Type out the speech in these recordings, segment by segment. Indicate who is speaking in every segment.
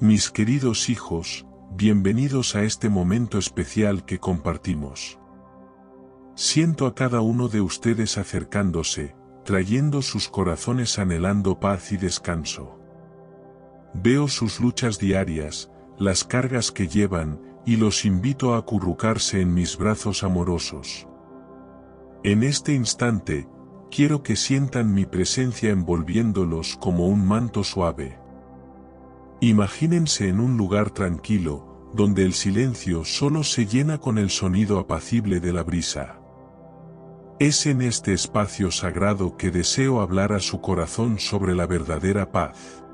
Speaker 1: Mis queridos hijos, bienvenidos a este momento especial que compartimos. Siento a cada uno de ustedes acercándose, trayendo sus corazones anhelando paz y descanso. Veo sus luchas diarias, las cargas que llevan, y los invito a acurrucarse en mis brazos amorosos. En este instante, quiero que sientan mi presencia envolviéndolos como un manto suave. Imagínense en un lugar tranquilo, donde el silencio solo se llena con el sonido apacible de la brisa. Es en este espacio sagrado que deseo hablar a su corazón sobre la verdadera paz.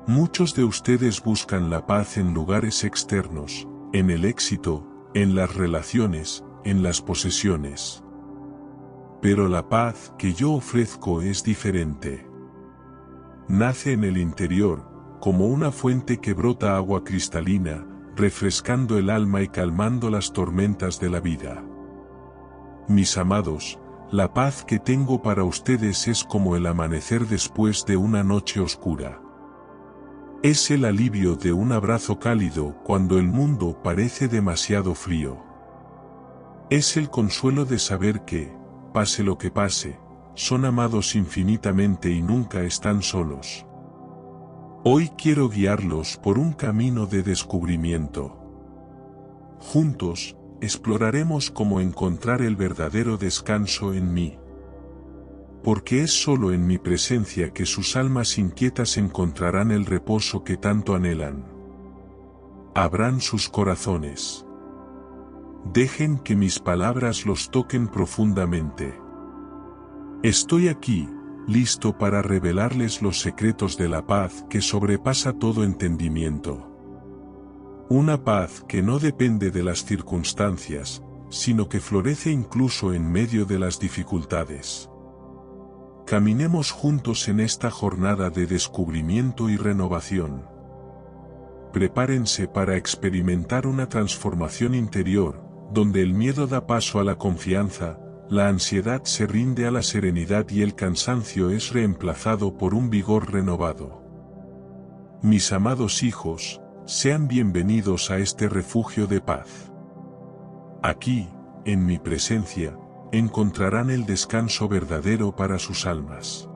Speaker 1: Muchos de ustedes buscan la paz en lugares externos, en el éxito, en las relaciones, en las posesiones. Pero la paz que yo ofrezco es diferente. Nace en el interior, como una fuente que brota agua cristalina, refrescando el alma y calmando las tormentas de la vida. Mis amados, la paz que tengo para ustedes es como el amanecer después de una noche oscura. Es el alivio de un abrazo cálido cuando el mundo parece demasiado frío. Es el consuelo de saber que, pase lo que pase, son amados infinitamente y nunca están solos. Hoy quiero guiarlos por un camino de descubrimiento. Juntos, exploraremos cómo encontrar el verdadero descanso en mí. Porque es solo en mi presencia que sus almas inquietas encontrarán el reposo que tanto anhelan. Abran sus corazones. Dejen que mis palabras los toquen profundamente. Estoy aquí, listo para revelarles los secretos de la paz que sobrepasa todo entendimiento. Una paz que no depende de las circunstancias, sino que florece incluso en medio de las dificultades. Caminemos juntos en esta jornada de descubrimiento y renovación. Prepárense para experimentar una transformación interior, donde el miedo da paso a la confianza, la ansiedad se rinde a la serenidad y el cansancio es reemplazado por un vigor renovado. Mis amados hijos, sean bienvenidos a este refugio de paz. Aquí, en mi presencia, encontrarán el descanso verdadero para sus almas.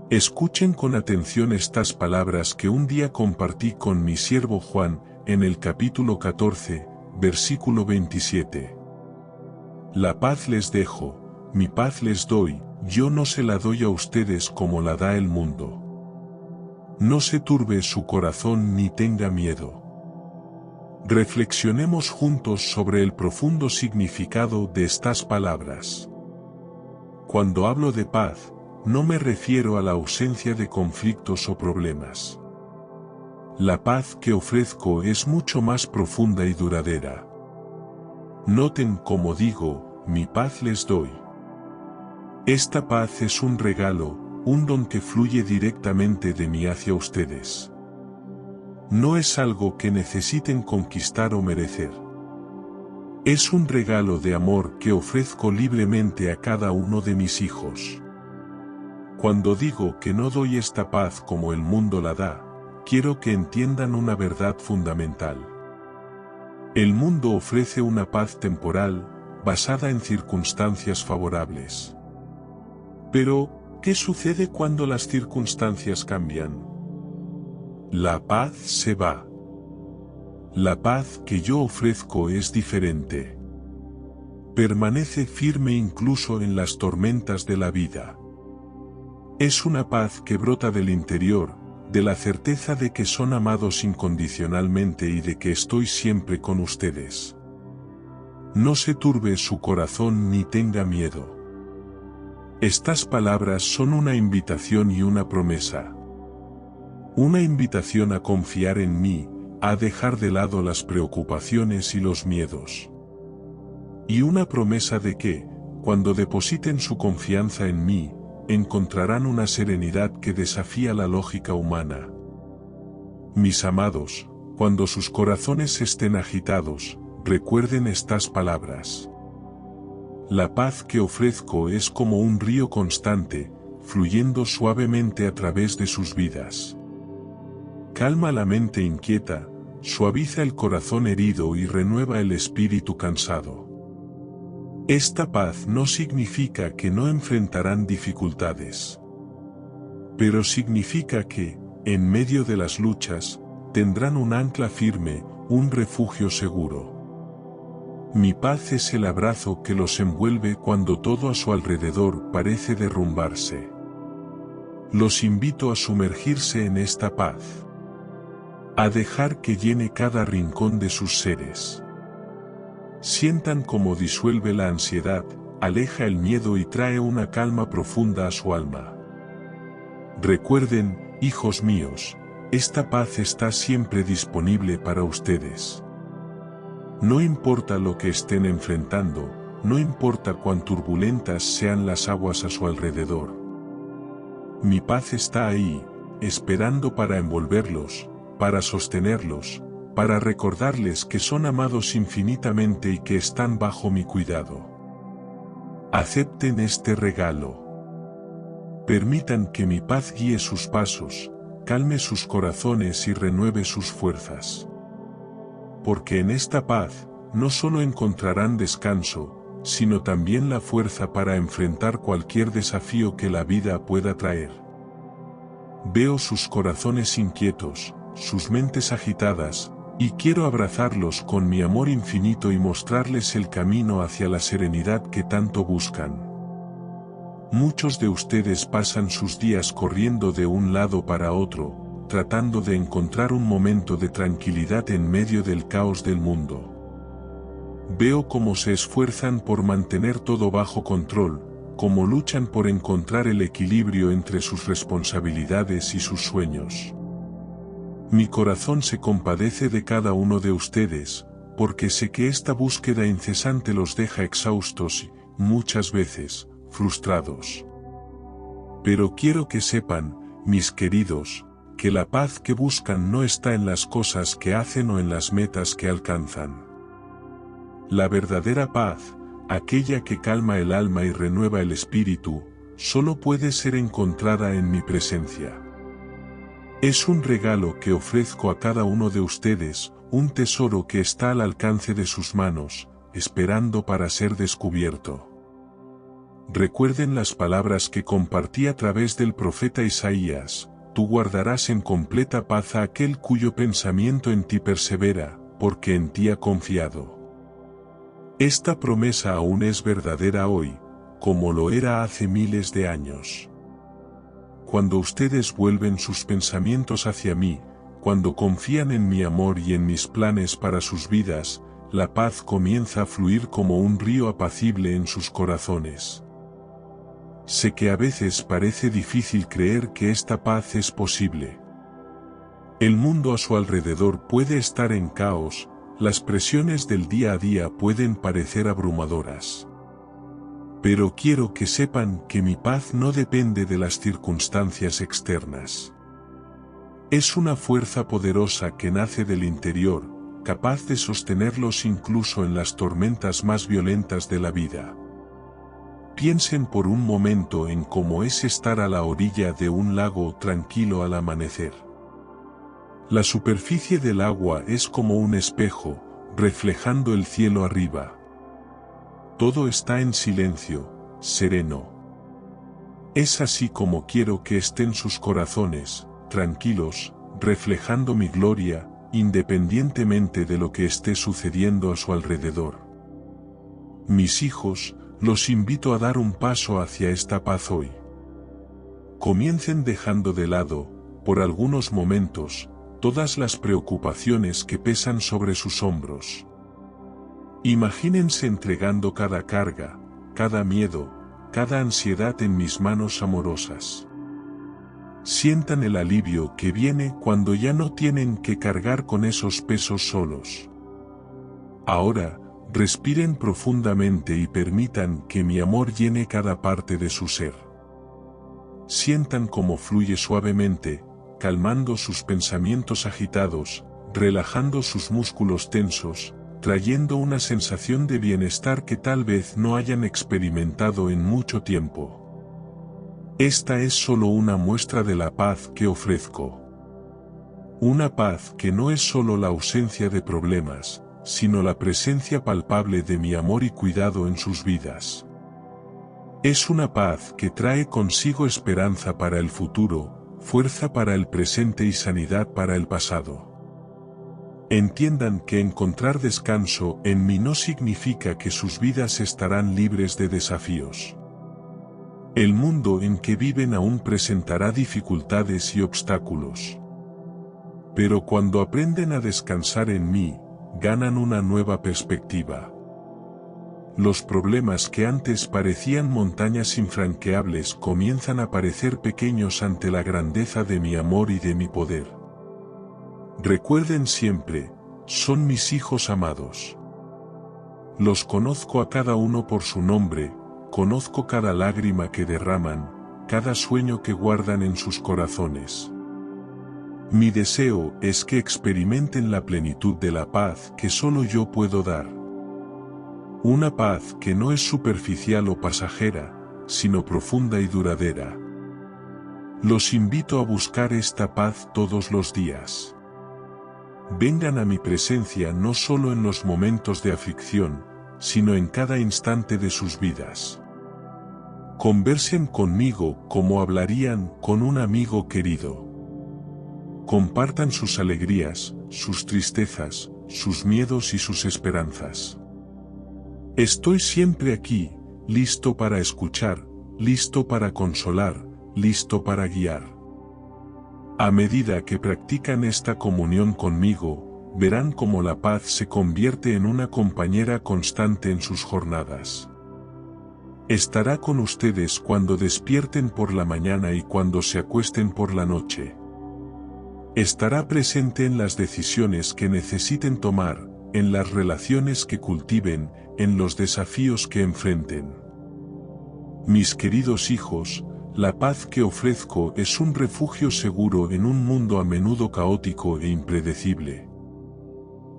Speaker 1: Escuchen con atención estas palabras que un día compartí con mi siervo Juan, en el capítulo 14, versículo 27. La paz les dejo, mi paz les doy, yo no se la doy a ustedes como la da el mundo. No se turbe su corazón ni tenga miedo. Reflexionemos juntos sobre el profundo significado de estas palabras. Cuando hablo de paz, no me refiero a la ausencia de conflictos o problemas. La paz que ofrezco es mucho más profunda y duradera. Noten cómo digo, mi paz les doy. Esta paz es un regalo, un don que fluye directamente de mí hacia ustedes. No es algo que necesiten conquistar o merecer. Es un regalo de amor que ofrezco libremente a cada uno de mis hijos. Cuando digo que no doy esta paz como el mundo la da, quiero que entiendan una verdad fundamental. El mundo ofrece una paz temporal, basada en circunstancias favorables. Pero, ¿qué sucede cuando las circunstancias cambian? La paz se va. La paz que yo ofrezco es diferente. Permanece firme incluso en las tormentas de la vida. Es una paz que brota del interior, de la certeza de que son amados incondicionalmente y de que estoy siempre con ustedes. No se turbe su corazón ni tenga miedo. Estas palabras son una invitación y una promesa. Una invitación a confiar en mí, a dejar de lado las preocupaciones y los miedos. Y una promesa de que, cuando depositen su confianza en mí, encontrarán una serenidad que desafía la lógica humana. Mis amados, cuando sus corazones estén agitados, recuerden estas palabras. La paz que ofrezco es como un río constante, fluyendo suavemente a través de sus vidas. calma la mente inquieta, suaviza el corazón herido y renueva el espíritu cansado. Esta paz no significa que no enfrentarán dificultades, pero significa que, en medio de las luchas, tendrán un ancla firme, un refugio seguro. Mi paz es el abrazo que los envuelve cuando todo a su alrededor parece derrumbarse. Los invito a sumergirse en esta paz, a dejar que llene cada rincón de sus seres. Sientan cómo disuelve la ansiedad, aleja el miedo y trae una calma profunda a su alma. Recuerden, hijos míos, esta paz está siempre disponible para ustedes. No importa lo que estén enfrentando, no importa cuán turbulentas sean las aguas a su alrededor. Mi paz está ahí, esperando para envolverlos, para sostenerlos, para recordarles que son amados infinitamente y que están bajo mi cuidado. Acepten este regalo. Permitan que mi paz guíe sus pasos, calme sus corazones y renueve sus fuerzas. Porque en esta paz, no solo encontrarán descanso, sino también la fuerza para enfrentar cualquier desafío que la vida pueda traer. Veo sus corazones inquietos, sus mentes agitadas, y quiero abrazarlos con mi amor infinito y mostrarles el camino hacia la serenidad que tanto buscan. Muchos de ustedes pasan sus días corriendo de un lado para otro, tratando de encontrar un momento de tranquilidad en medio del caos del mundo. Veo cómo se esfuerzan por mantener todo bajo control, cómo luchan por encontrar el equilibrio entre sus responsabilidades y sus sueños. Mi corazón se compadece de cada uno de ustedes, porque sé que esta búsqueda incesante los deja exhaustos y, muchas veces, frustrados. Pero quiero que sepan, mis queridos, que la paz que buscan no está en las cosas que hacen o en las metas que alcanzan. La verdadera paz, aquella que calma el alma y renueva el espíritu, solo puede ser encontrada en mi presencia. Es un regalo que ofrezco a cada uno de ustedes, un tesoro que está al alcance de sus manos, esperando para ser descubierto. Recuerden las palabras que compartí a través del profeta Isaías: tú guardarás en completa paz a aquel cuyo pensamiento en ti persevera, porque en ti ha confiado. Esta promesa aún es verdadera hoy, como lo era hace miles de años. Cuando ustedes vuelven sus pensamientos hacia mí, cuando confían en mi amor y en mis planes para sus vidas, la paz comienza a fluir como un río apacible en sus corazones. Sé que a veces parece difícil creer que esta paz es posible. El mundo a su alrededor puede estar en caos, las presiones del día a día pueden parecer abrumadoras. Pero quiero que sepan que mi paz no depende de las circunstancias externas. Es una fuerza poderosa que nace del interior, capaz de sostenerlos incluso en las tormentas más violentas de la vida. Piensen por un momento en cómo es estar a la orilla de un lago tranquilo al amanecer. La superficie del agua es como un espejo, reflejando el cielo arriba. Todo está en silencio, sereno. Es así como quiero que estén sus corazones, tranquilos, reflejando mi gloria, independientemente de lo que esté sucediendo a su alrededor. Mis hijos, los invito a dar un paso hacia esta paz hoy. Comiencen dejando de lado, por algunos momentos, todas las preocupaciones que pesan sobre sus hombros. Imagínense entregando cada carga, cada miedo, cada ansiedad en mis manos amorosas. Sientan el alivio que viene cuando ya no tienen que cargar con esos pesos solos. Ahora, respiren profundamente y permitan que mi amor llene cada parte de su ser. Sientan cómo fluye suavemente, calmando sus pensamientos agitados, relajando sus músculos tensos, trayendo una sensación de bienestar que tal vez no hayan experimentado en mucho tiempo. Esta es solo una muestra de la paz que ofrezco. Una paz que no es solo la ausencia de problemas, sino la presencia palpable de mi amor y cuidado en sus vidas. Es una paz que trae consigo esperanza para el futuro, fuerza para el presente y sanidad para el pasado. Entiendan que encontrar descanso en mí no significa que sus vidas estarán libres de desafíos. El mundo en que viven aún presentará dificultades y obstáculos. Pero cuando aprenden a descansar en mí, ganan una nueva perspectiva. Los problemas que antes parecían montañas infranqueables comienzan a parecer pequeños ante la grandeza de mi amor y de mi poder. Recuerden siempre, son mis hijos amados. Los conozco a cada uno por su nombre, conozco cada lágrima que derraman, cada sueño que guardan en sus corazones. Mi deseo es que experimenten la plenitud de la paz que solo yo puedo dar. Una paz que no es superficial o pasajera, sino profunda y duradera. Los invito a buscar esta paz todos los días. Vengan a mi presencia no solo en los momentos de aflicción, sino en cada instante de sus vidas. Conversen conmigo como hablarían con un amigo querido. Compartan sus alegrías, sus tristezas, sus miedos y sus esperanzas. Estoy siempre aquí, listo para escuchar, listo para consolar, listo para guiar. A medida que practican esta comunión conmigo, verán cómo la paz se convierte en una compañera constante en sus jornadas. Estará con ustedes cuando despierten por la mañana y cuando se acuesten por la noche. Estará presente en las decisiones que necesiten tomar, en las relaciones que cultiven, en los desafíos que enfrenten. Mis queridos hijos, la paz que ofrezco es un refugio seguro en un mundo a menudo caótico e impredecible.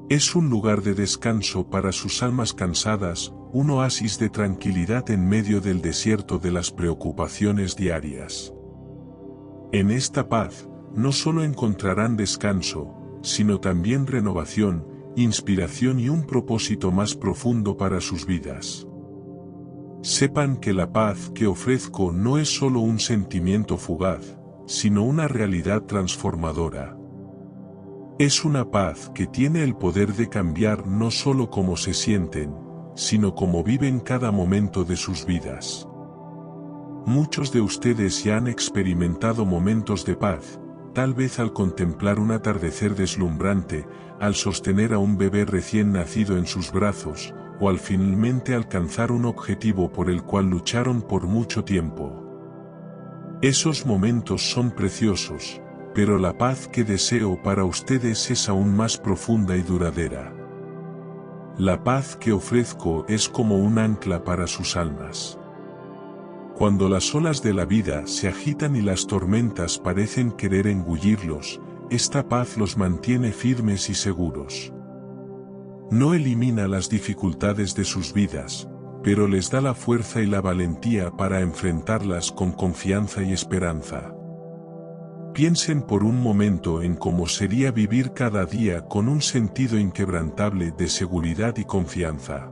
Speaker 1: Es un lugar de descanso para sus almas cansadas, un oasis de tranquilidad en medio del desierto de las preocupaciones diarias. En esta paz, no solo encontrarán descanso, sino también renovación, inspiración y un propósito más profundo para sus vidas. Sepan que la paz que ofrezco no es solo un sentimiento fugaz, sino una realidad transformadora. Es una paz que tiene el poder de cambiar no solo cómo se sienten, sino cómo viven cada momento de sus vidas. Muchos de ustedes ya han experimentado momentos de paz, tal vez al contemplar un atardecer deslumbrante, al sostener a un bebé recién nacido en sus brazos, o al finalmente alcanzar un objetivo por el cual lucharon por mucho tiempo. Esos momentos son preciosos, pero la paz que deseo para ustedes es aún más profunda y duradera. La paz que ofrezco es como un ancla para sus almas. Cuando las olas de la vida se agitan y las tormentas parecen querer engullirlos, esta paz los mantiene firmes y seguros. No elimina las dificultades de sus vidas, pero les da la fuerza y la valentía para enfrentarlas con confianza y esperanza. Piensen por un momento en cómo sería vivir cada día con un sentido inquebrantable de seguridad y confianza.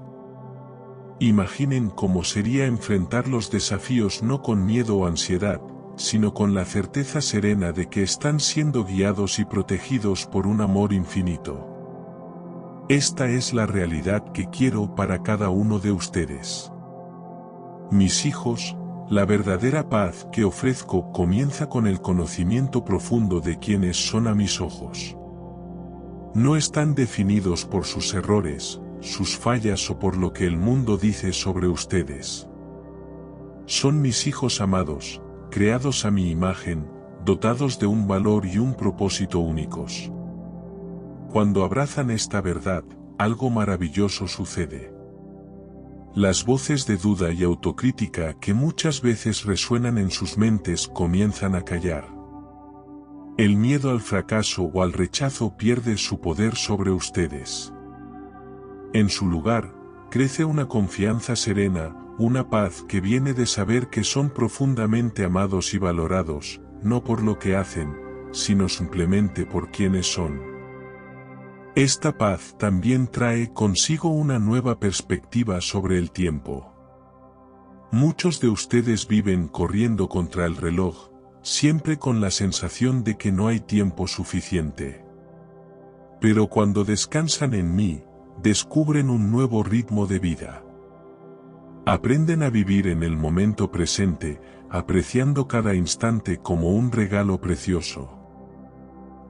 Speaker 1: Imaginen cómo sería enfrentar los desafíos no con miedo o ansiedad, sino con la certeza serena de que están siendo guiados y protegidos por un amor infinito. Esta es la realidad que quiero para cada uno de ustedes. Mis hijos, la verdadera paz que ofrezco comienza con el conocimiento profundo de quienes son a mis ojos. No están definidos por sus errores, sus fallas o por lo que el mundo dice sobre ustedes. Son mis hijos amados, creados a mi imagen, dotados de un valor y un propósito únicos. Cuando abrazan esta verdad, algo maravilloso sucede. Las voces de duda y autocrítica que muchas veces resuenan en sus mentes comienzan a callar. El miedo al fracaso o al rechazo pierde su poder sobre ustedes. En su lugar, crece una confianza serena, una paz que viene de saber que son profundamente amados y valorados, no por lo que hacen, sino simplemente por quienes son. Esta paz también trae consigo una nueva perspectiva sobre el tiempo. Muchos de ustedes viven corriendo contra el reloj, siempre con la sensación de que no hay tiempo suficiente. Pero cuando descansan en mí, descubren un nuevo ritmo de vida. Aprenden a vivir en el momento presente, apreciando cada instante como un regalo precioso.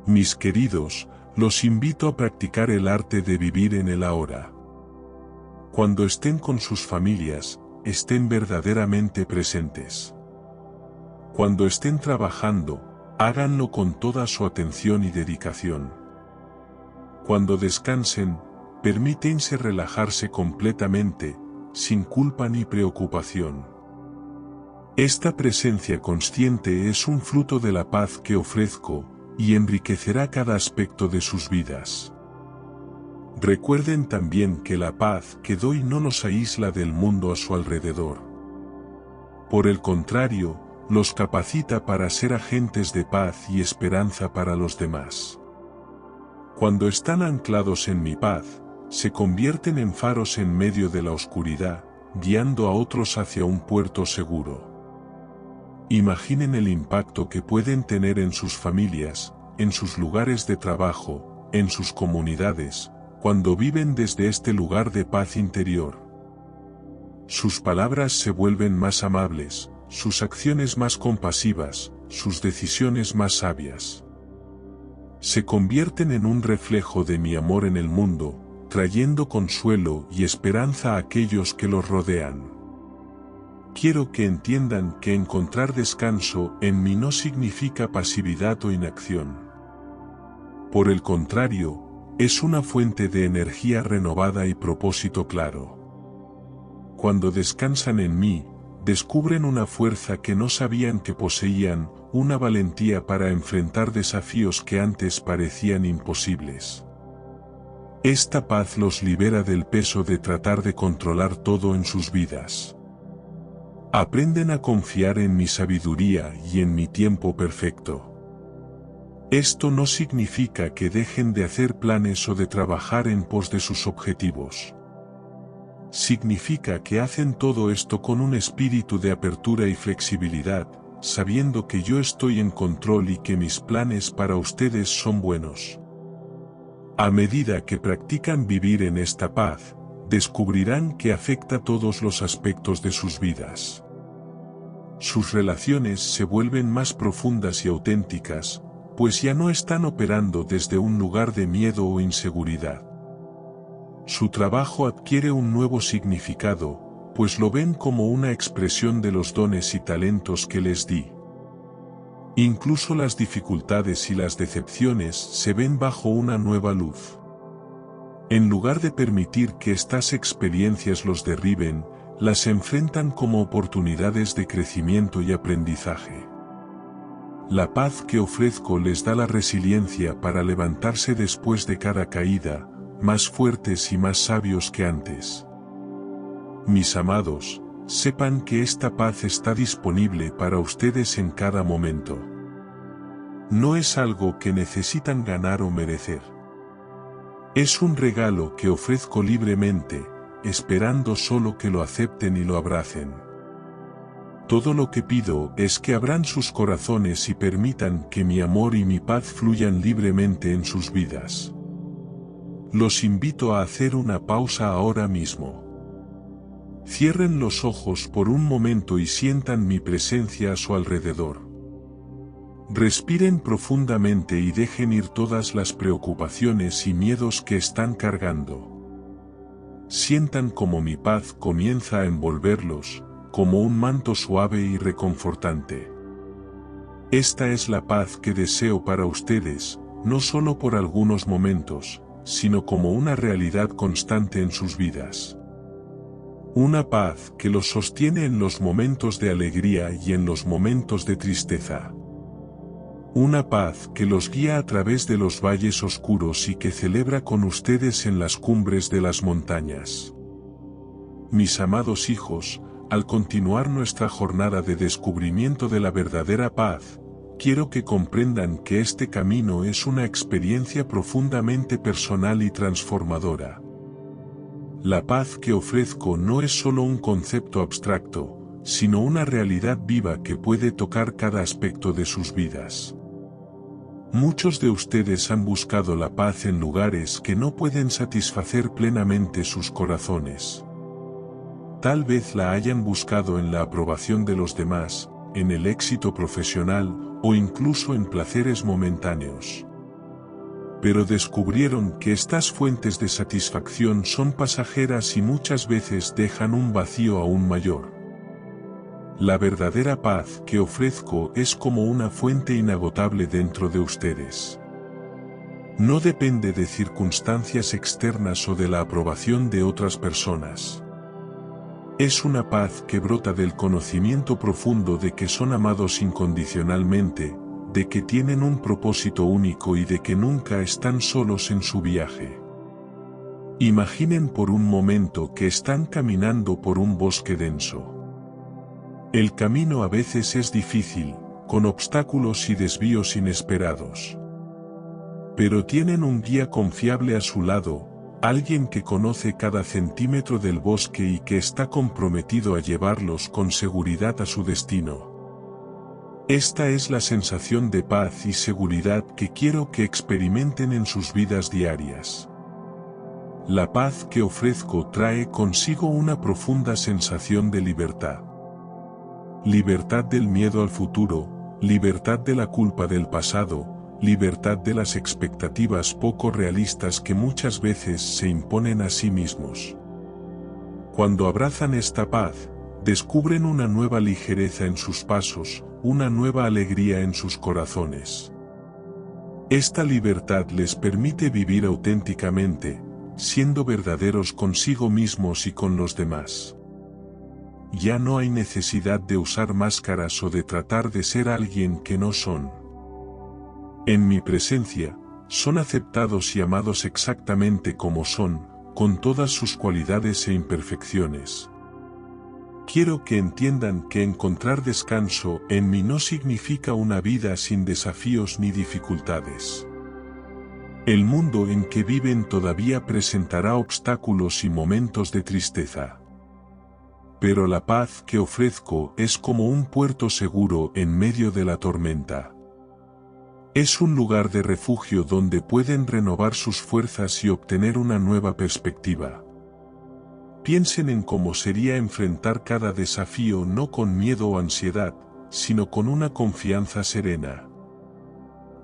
Speaker 1: Mis queridos, los invito a practicar el arte de vivir en el ahora. Cuando estén con sus familias, estén verdaderamente presentes. Cuando estén trabajando, háganlo con toda su atención y dedicación. Cuando descansen, permítanse relajarse completamente, sin culpa ni preocupación. Esta presencia consciente es un fruto de la paz que ofrezco, y enriquecerá cada aspecto de sus vidas. Recuerden también que la paz que doy no los aísla del mundo a su alrededor. Por el contrario, los capacita para ser agentes de paz y esperanza para los demás. Cuando están anclados en mi paz, se convierten en faros en medio de la oscuridad, guiando a otros hacia un puerto seguro. Imaginen el impacto que pueden tener en sus familias, en sus lugares de trabajo, en sus comunidades, cuando viven desde este lugar de paz interior. Sus palabras se vuelven más amables, sus acciones más compasivas, sus decisiones más sabias. Se convierten en un reflejo de mi amor en el mundo, trayendo consuelo y esperanza a aquellos que los rodean. Quiero que entiendan que encontrar descanso en mí no significa pasividad o inacción. Por el contrario, es una fuente de energía renovada y propósito claro. Cuando descansan en mí, descubren una fuerza que no sabían que poseían, una valentía para enfrentar desafíos que antes parecían imposibles. Esta paz los libera del peso de tratar de controlar todo en sus vidas. Aprenden a confiar en mi sabiduría y en mi tiempo perfecto. Esto no significa que dejen de hacer planes o de trabajar en pos de sus objetivos. Significa que hacen todo esto con un espíritu de apertura y flexibilidad, sabiendo que yo estoy en control y que mis planes para ustedes son buenos. A medida que practican vivir en esta paz, descubrirán que afecta todos los aspectos de sus vidas. Sus relaciones se vuelven más profundas y auténticas, pues ya no están operando desde un lugar de miedo o inseguridad. Su trabajo adquiere un nuevo significado, pues lo ven como una expresión de los dones y talentos que les di. Incluso las dificultades y las decepciones se ven bajo una nueva luz. En lugar de permitir que estas experiencias los derriben, las enfrentan como oportunidades de crecimiento y aprendizaje. La paz que ofrezco les da la resiliencia para levantarse después de cada caída, más fuertes y más sabios que antes. Mis amados, sepan que esta paz está disponible para ustedes en cada momento. No es algo que necesitan ganar o merecer. Es un regalo que ofrezco libremente, esperando solo que lo acepten y lo abracen. Todo lo que pido es que abran sus corazones y permitan que mi amor y mi paz fluyan libremente en sus vidas. Los invito a hacer una pausa ahora mismo. Cierren los ojos por un momento y sientan mi presencia a su alrededor. Respiren profundamente y dejen ir todas las preocupaciones y miedos que están cargando. Sientan como mi paz comienza a envolverlos, como un manto suave y reconfortante. Esta es la paz que deseo para ustedes, no solo por algunos momentos, sino como una realidad constante en sus vidas. Una paz que los sostiene en los momentos de alegría y en los momentos de tristeza. Una paz que los guía a través de los valles oscuros y que celebra con ustedes en las cumbres de las montañas. Mis amados hijos, al continuar nuestra jornada de descubrimiento de la verdadera paz, quiero que comprendan que este camino es una experiencia profundamente personal y transformadora. La paz que ofrezco no es solo un concepto abstracto, sino una realidad viva que puede tocar cada aspecto de sus vidas. Muchos de ustedes han buscado la paz en lugares que no pueden satisfacer plenamente sus corazones. Tal vez la hayan buscado en la aprobación de los demás, en el éxito profesional, o incluso en placeres momentáneos. Pero descubrieron que estas fuentes de satisfacción son pasajeras y muchas veces dejan un vacío aún mayor. La verdadera paz que ofrezco es como una fuente inagotable dentro de ustedes. No depende de circunstancias externas o de la aprobación de otras personas. Es una paz que brota del conocimiento profundo de que son amados incondicionalmente, de que tienen un propósito único y de que nunca están solos en su viaje. Imaginen por un momento que están caminando por un bosque denso. El camino a veces es difícil, con obstáculos y desvíos inesperados. Pero tienen un guía confiable a su lado, alguien que conoce cada centímetro del bosque y que está comprometido a llevarlos con seguridad a su destino. Esta es la sensación de paz y seguridad que quiero que experimenten en sus vidas diarias. La paz que ofrezco trae consigo una profunda sensación de libertad. Libertad del miedo al futuro, libertad de la culpa del pasado, libertad de las expectativas poco realistas que muchas veces se imponen a sí mismos. Cuando abrazan esta paz, descubren una nueva ligereza en sus pasos, una nueva alegría en sus corazones. Esta libertad les permite vivir auténticamente, siendo verdaderos consigo mismos y con los demás. Ya no hay necesidad de usar máscaras o de tratar de ser alguien que no son. En mi presencia, son aceptados y amados exactamente como son, con todas sus cualidades e imperfecciones. Quiero que entiendan que encontrar descanso en mí no significa una vida sin desafíos ni dificultades. El mundo en que viven todavía presentará obstáculos y momentos de tristeza. Pero la paz que ofrezco es como un puerto seguro en medio de la tormenta. Es un lugar de refugio donde pueden renovar sus fuerzas y obtener una nueva perspectiva. Piensen en cómo sería enfrentar cada desafío no con miedo o ansiedad, sino con una confianza serena.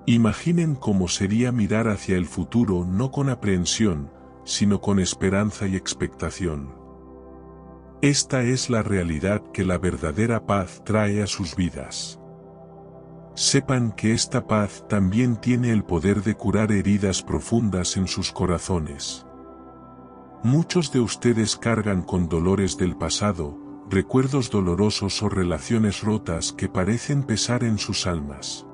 Speaker 1: Imaginen cómo sería mirar hacia el futuro no con aprehensión, sino con esperanza y expectación. Esta es la realidad que la verdadera paz trae a sus vidas. Sepan que esta paz también tiene el poder de curar heridas profundas en sus corazones. Muchos de ustedes cargan con dolores del pasado, recuerdos dolorosos o relaciones rotas que parecen pesar en sus almas.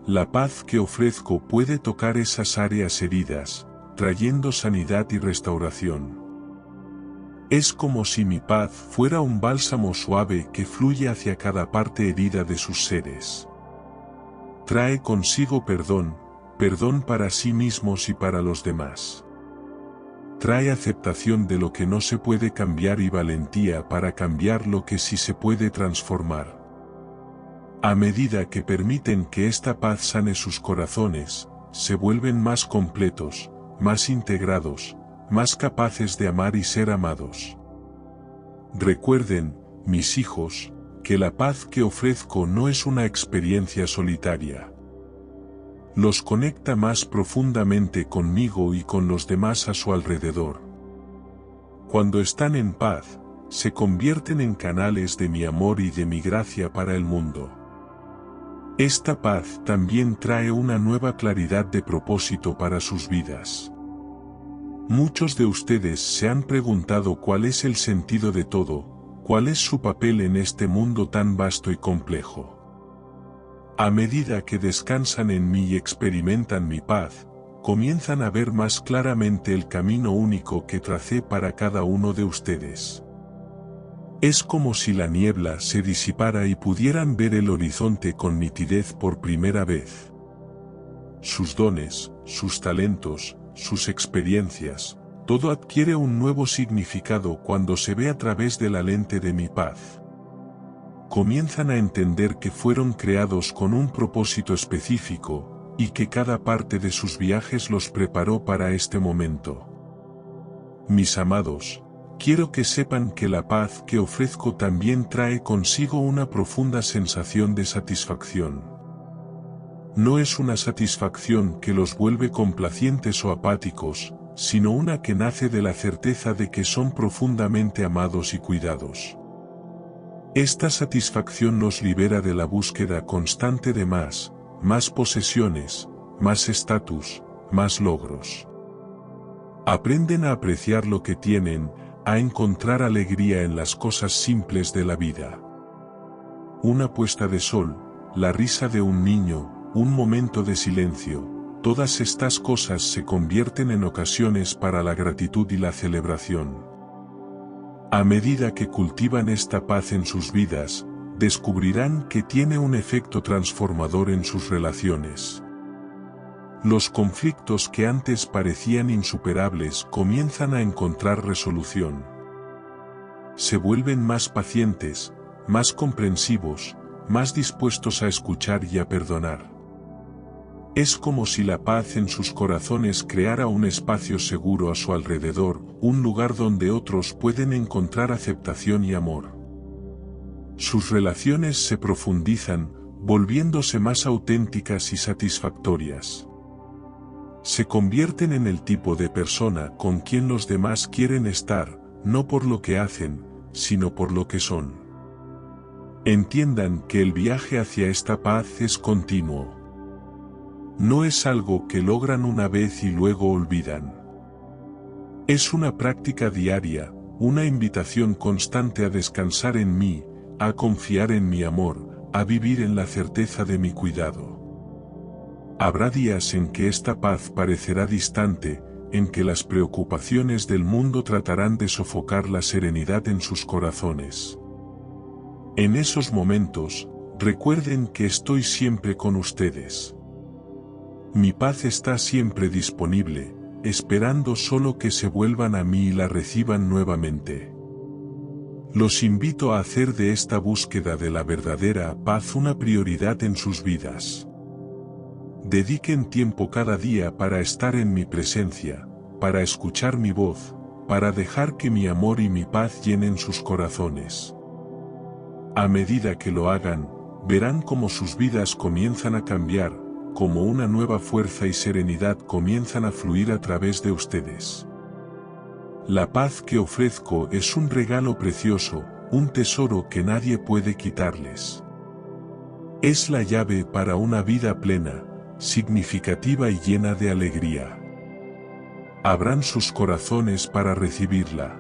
Speaker 1: La paz que ofrezco puede tocar esas áreas heridas, trayendo sanidad y restauración. Es como si mi paz fuera un bálsamo suave que fluye hacia cada parte herida de sus seres. Trae consigo perdón, perdón para sí mismos y para los demás. Trae aceptación de lo que no se puede cambiar y valentía para cambiar lo que sí se puede transformar. A medida que permiten que esta paz sane sus corazones, se vuelven más completos, más integrados, más capaces de amar y ser amados. Recuerden, mis hijos, que la paz que ofrezco no es una experiencia solitaria. Los conecta más profundamente conmigo y con los demás a su alrededor. Cuando están en paz, se convierten en canales de mi amor y de mi gracia para el mundo. Esta paz también trae una nueva claridad de propósito para sus vidas. Muchos de ustedes se han preguntado cuál es el sentido de todo, cuál es su papel en este mundo tan vasto y complejo. A medida que descansan en mí y experimentan mi paz, comienzan a ver más claramente el camino único que tracé para cada uno de ustedes. Es como si la niebla se disipara y pudieran ver el horizonte con nitidez por primera vez. Sus dones, sus talentos, sus experiencias, todo adquiere un nuevo significado cuando se ve a través de la lente de mi paz. Comienzan a entender que fueron creados con un propósito específico, y que cada parte de sus viajes los preparó para este momento. Mis amados, quiero que sepan que la paz que ofrezco también trae consigo una profunda sensación de satisfacción. No es una satisfacción que los vuelve complacientes o apáticos, sino una que nace de la certeza de que son profundamente amados y cuidados. Esta satisfacción los libera de la búsqueda constante de más posesiones, más estatus, más logros. Aprenden a apreciar lo que tienen, a encontrar alegría en las cosas simples de la vida. Una puesta de sol, la risa de un niño, un momento de silencio, todas estas cosas se convierten en ocasiones para la gratitud y la celebración. A medida que cultivan esta paz en sus vidas, descubrirán que tiene un efecto transformador en sus relaciones. Los conflictos que antes parecían insuperables comienzan a encontrar resolución. Se vuelven más pacientes, más comprensivos, más dispuestos a escuchar y a perdonar. Es como si la paz en sus corazones creara un espacio seguro a su alrededor, un lugar donde otros pueden encontrar aceptación y amor. Sus relaciones se profundizan, volviéndose más auténticas y satisfactorias. Se convierten en el tipo de persona con quien los demás quieren estar, no por lo que hacen, sino por lo que son. Entiendan que el viaje hacia esta paz es continuo. No es algo que logran una vez y luego olvidan. Es una práctica diaria, una invitación constante a descansar en mí, a confiar en mi amor, a vivir en la certeza de mi cuidado. Habrá días en que esta paz parecerá distante, en que las preocupaciones del mundo tratarán de sofocar la serenidad en sus corazones. En esos momentos, recuerden que estoy siempre con ustedes. Mi paz está siempre disponible, esperando solo que se vuelvan a mí y la reciban nuevamente. Los invito a hacer de esta búsqueda de la verdadera paz una prioridad en sus vidas. Dediquen tiempo cada día para estar en mi presencia, para escuchar mi voz, para dejar que mi amor y mi paz llenen sus corazones. A medida que lo hagan, verán cómo sus vidas comienzan a cambiar, como una nueva fuerza y serenidad comienzan a fluir a través de ustedes. La paz que ofrezco es un regalo precioso, un tesoro que nadie puede quitarles. Es la llave para una vida plena, significativa y llena de alegría. Abran sus corazones para recibirla.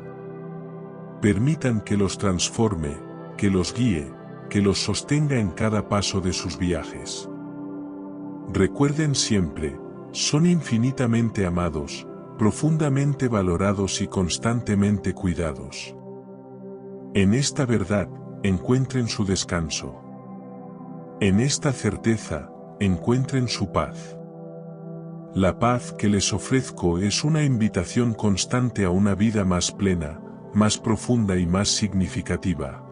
Speaker 1: Permitan que los transforme, que los guíe, que los sostenga en cada paso de sus viajes. Recuerden siempre, son infinitamente amados, profundamente valorados y constantemente cuidados. En esta verdad, encuentren su descanso. En esta certeza, encuentren su paz. La paz que les ofrezco es una invitación constante a una vida más plena, más profunda y más significativa.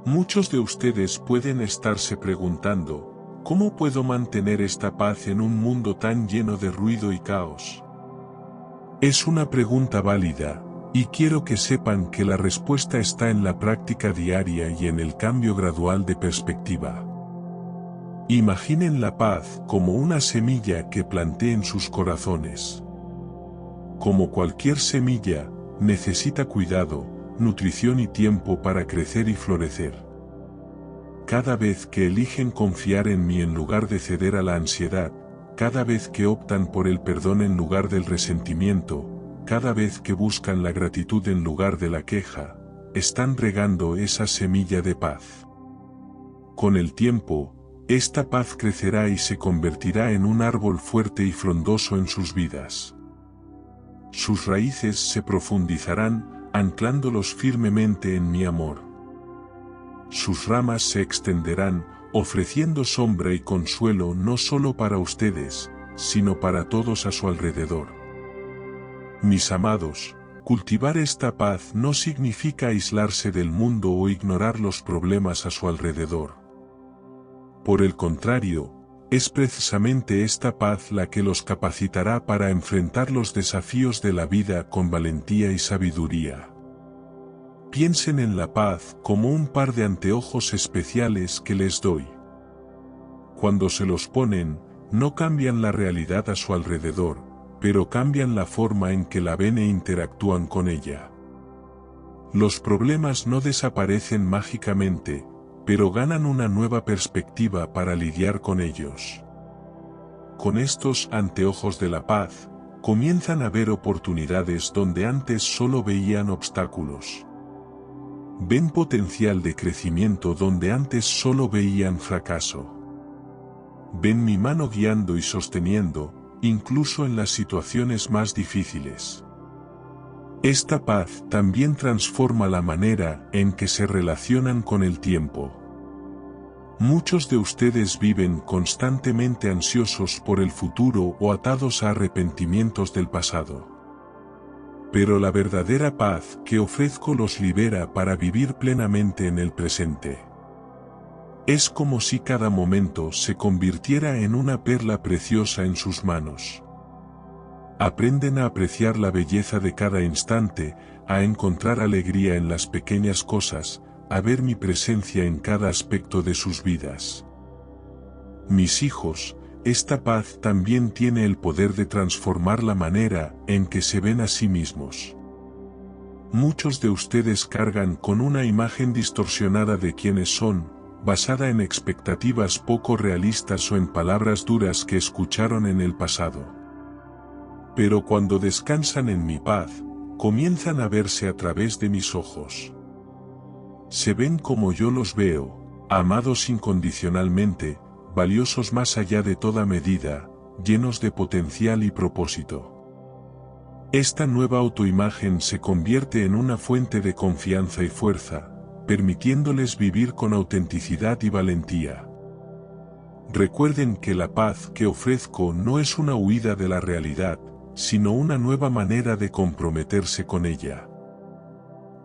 Speaker 1: Muchos de ustedes pueden estarse preguntando, ¿cómo puedo mantener esta paz en un mundo tan lleno de ruido y caos? Es una pregunta válida, y quiero que sepan que la respuesta está en la práctica diaria y en el cambio gradual de perspectiva. Imaginen la paz como una semilla que planté en sus corazones. Como cualquier semilla, necesita cuidado, nutrición y tiempo para crecer y florecer. Cada vez que eligen confiar en mí en lugar de ceder a la ansiedad, cada vez que optan por el perdón en lugar del resentimiento, cada vez que buscan la gratitud en lugar de la queja, están regando esa semilla de paz. Con el tiempo, esta paz crecerá y se convertirá en un árbol fuerte y frondoso en sus vidas. Sus raíces se profundizarán, anclándolos firmemente en mi amor. Sus ramas se extenderán, ofreciendo sombra y consuelo no solo para ustedes, sino para todos a su alrededor. Mis amados, cultivar esta paz no significa aislarse del mundo o ignorar los problemas a su alrededor. Por el contrario, es precisamente esta paz la que los capacitará para enfrentar los desafíos de la vida con valentía y sabiduría. Piensen en la paz como un par de anteojos especiales que les doy. Cuando se los ponen, no cambian la realidad a su alrededor, pero cambian la forma en que la ven e interactúan con ella. Los problemas no desaparecen mágicamente, pero ganan una nueva perspectiva para lidiar con ellos. Con estos anteojos de la paz, comienzan a ver oportunidades donde antes solo veían obstáculos. Ven potencial de crecimiento donde antes solo veían fracaso. Ven mi mano guiando y sosteniendo, incluso en las situaciones más difíciles. Esta paz también transforma la manera en que se relacionan con el tiempo. Muchos de ustedes viven constantemente ansiosos por el futuro o atados a arrepentimientos del pasado. Pero la verdadera paz que ofrezco los libera para vivir plenamente en el presente. Es como si cada momento se convirtiera en una perla preciosa en sus manos. Aprenden a apreciar la belleza de cada instante, a encontrar alegría en las pequeñas cosas, a ver mi presencia en cada aspecto de sus vidas. Mis hijos, esta paz también tiene el poder de transformar la manera en que se ven a sí mismos. Muchos de ustedes cargan con una imagen distorsionada de quienes son, basada en expectativas poco realistas o en palabras duras que escucharon en el pasado. Pero cuando descansan en mi paz, comienzan a verse a través de mis ojos. Se ven como yo los veo, amados incondicionalmente, valiosos más allá de toda medida, llenos de potencial y propósito. Esta nueva autoimagen se convierte en una fuente de confianza y fuerza, permitiéndoles vivir con autenticidad y valentía. Recuerden que la paz que ofrezco no es una huida de la realidad, sino una nueva manera de comprometerse con ella.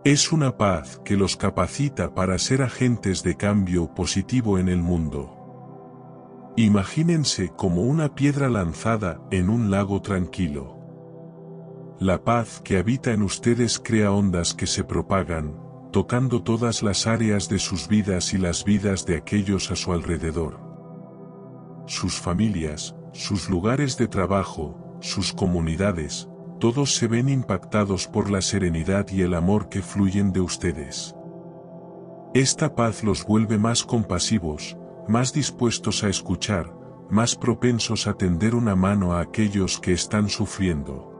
Speaker 1: Es una paz que los capacita para ser agentes de cambio positivo en el mundo. Imagínense como una piedra lanzada en un lago tranquilo. La paz que habita en ustedes crea ondas que se propagan, tocando todas las áreas de sus vidas y las vidas de aquellos a su alrededor. Sus familias, sus lugares de trabajo, sus comunidades, todos se ven impactados por la serenidad y el amor que fluyen de ustedes. Esta paz los vuelve más compasivos, más dispuestos a escuchar, más propensos a tender una mano a aquellos que están sufriendo.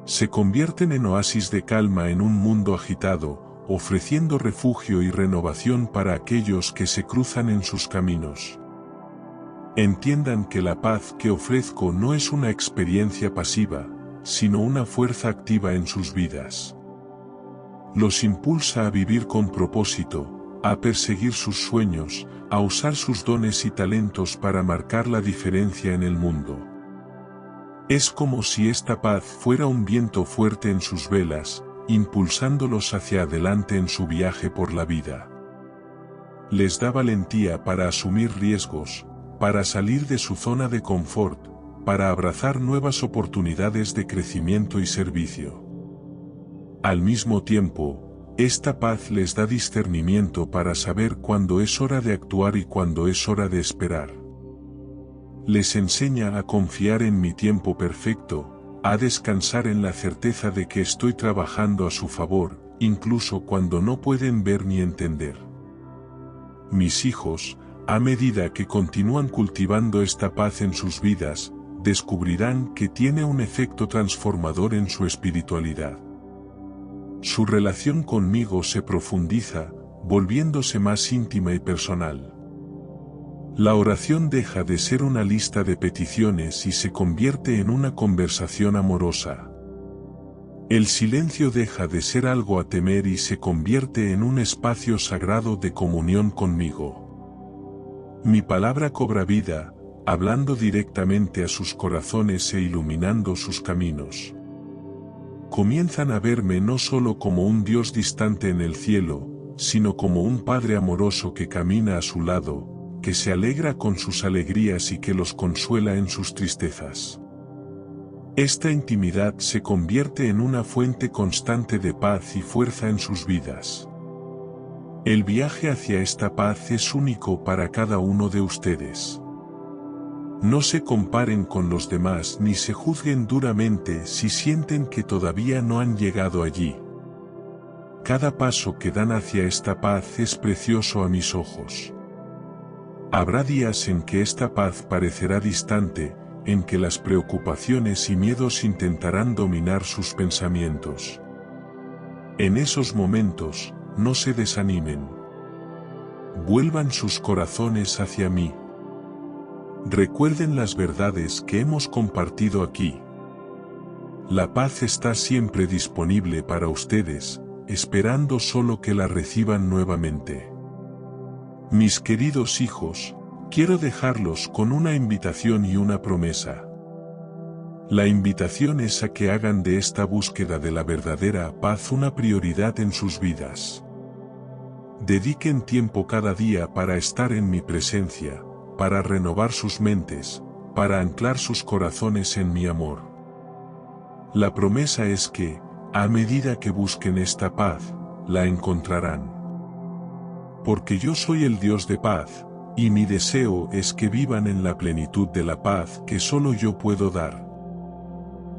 Speaker 1: Se convierten en oasis de calma en un mundo agitado, ofreciendo refugio y renovación para aquellos que se cruzan en sus caminos. Entiendan que la paz que ofrezco no es una experiencia pasiva, sino una fuerza activa en sus vidas. Los impulsa a vivir con propósito, a perseguir sus sueños, a usar sus dones y talentos para marcar la diferencia en el mundo. Es como si esta paz fuera un viento fuerte en sus velas, impulsándolos hacia adelante en su viaje por la vida. Les da valentía para asumir riesgos, para salir de su zona de confort, para abrazar nuevas oportunidades de crecimiento y servicio. Al mismo tiempo, esta paz les da discernimiento para saber cuándo es hora de actuar y cuándo es hora de esperar. Les enseña a confiar en mi tiempo perfecto, a descansar en la certeza de que estoy trabajando a su favor, incluso cuando no pueden ver ni entender. Mis hijos, a medida que continúan cultivando esta paz en sus vidas, descubrirán que tiene un efecto transformador en su espiritualidad. Su relación conmigo se profundiza, volviéndose más íntima y personal. La oración deja de ser una lista de peticiones y se convierte en una conversación amorosa. El silencio deja de ser algo a temer y se convierte en un espacio sagrado de comunión conmigo. Mi palabra cobra vida, hablando directamente a sus corazones e iluminando sus caminos. Comienzan a verme no solo como un Dios distante en el cielo, sino como un Padre amoroso que camina a su lado, que se alegra con sus alegrías y que los consuela en sus tristezas. Esta intimidad se convierte en una fuente constante de paz y fuerza en sus vidas. El viaje hacia esta paz es único para cada uno de ustedes. No se comparen con los demás ni se juzguen duramente si sienten que todavía no han llegado allí. Cada paso que dan hacia esta paz es precioso a mis ojos. Habrá días en que esta paz parecerá distante, en que las preocupaciones y miedos intentarán dominar sus pensamientos. En esos momentos, no se desanimen. Vuelvan sus corazones hacia mí. Recuerden las verdades que hemos compartido aquí. La paz está siempre disponible para ustedes, esperando solo que la reciban nuevamente. Mis queridos hijos, quiero dejarlos con una invitación y una promesa. La invitación es a que hagan de esta búsqueda de la verdadera paz una prioridad en sus vidas. Dediquen tiempo cada día para estar en mi presencia, para renovar sus mentes, para anclar sus corazones en mi amor. La promesa es que, a medida que busquen esta paz, la encontrarán. Porque yo soy el Dios de paz, y mi deseo es que vivan en la plenitud de la paz que solo yo puedo dar.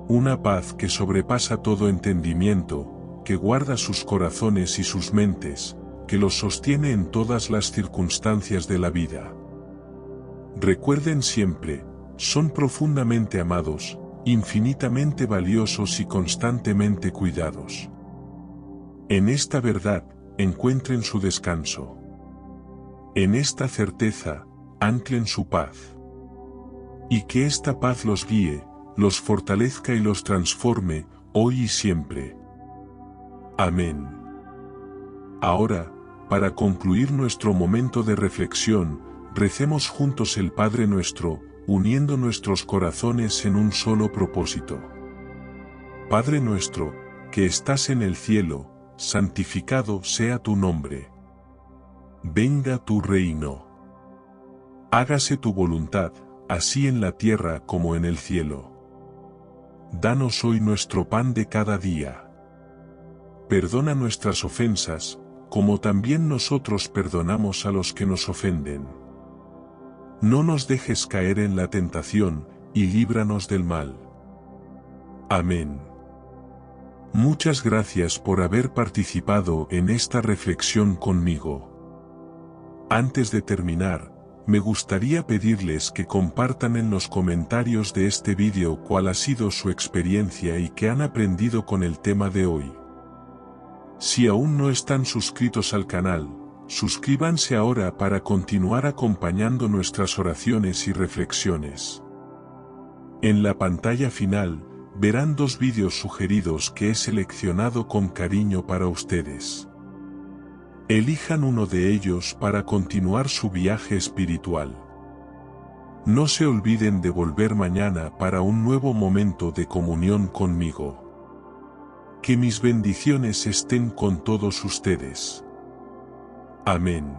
Speaker 1: Una paz que sobrepasa todo entendimiento, que guarda sus corazones y sus mentes, que los sostiene en todas las circunstancias de la vida. Recuerden siempre, son profundamente amados, infinitamente valiosos y constantemente cuidados. En esta verdad, encuentren su descanso. En esta certeza, anclen su paz. Y que esta paz los guíe, los fortalezca y los transforme, hoy y siempre. Amén. Ahora, para concluir nuestro momento de reflexión, recemos juntos el Padre Nuestro, uniendo nuestros corazones en un solo propósito. Padre nuestro, que estás en el cielo, santificado sea tu nombre. Venga tu reino. Hágase tu voluntad, así en la tierra como en el cielo. Danos hoy nuestro pan de cada día. Perdona nuestras ofensas, como también nosotros perdonamos a los que nos ofenden. No nos dejes caer en la tentación, y líbranos del mal. Amén. Muchas gracias por haber participado en esta reflexión conmigo. Antes de terminar, me gustaría pedirles que compartan en los comentarios de este vídeo cuál ha sido su experiencia y qué han aprendido con el tema de hoy. Si aún no están suscritos al canal, suscríbanse ahora para continuar acompañando nuestras oraciones y reflexiones. En la pantalla final, verán 2 vídeos sugeridos que he seleccionado con cariño para ustedes. Elijan uno de ellos para continuar su viaje espiritual. No se olviden de volver mañana para un nuevo momento de comunión conmigo. Que mis bendiciones estén con todos ustedes. Amén.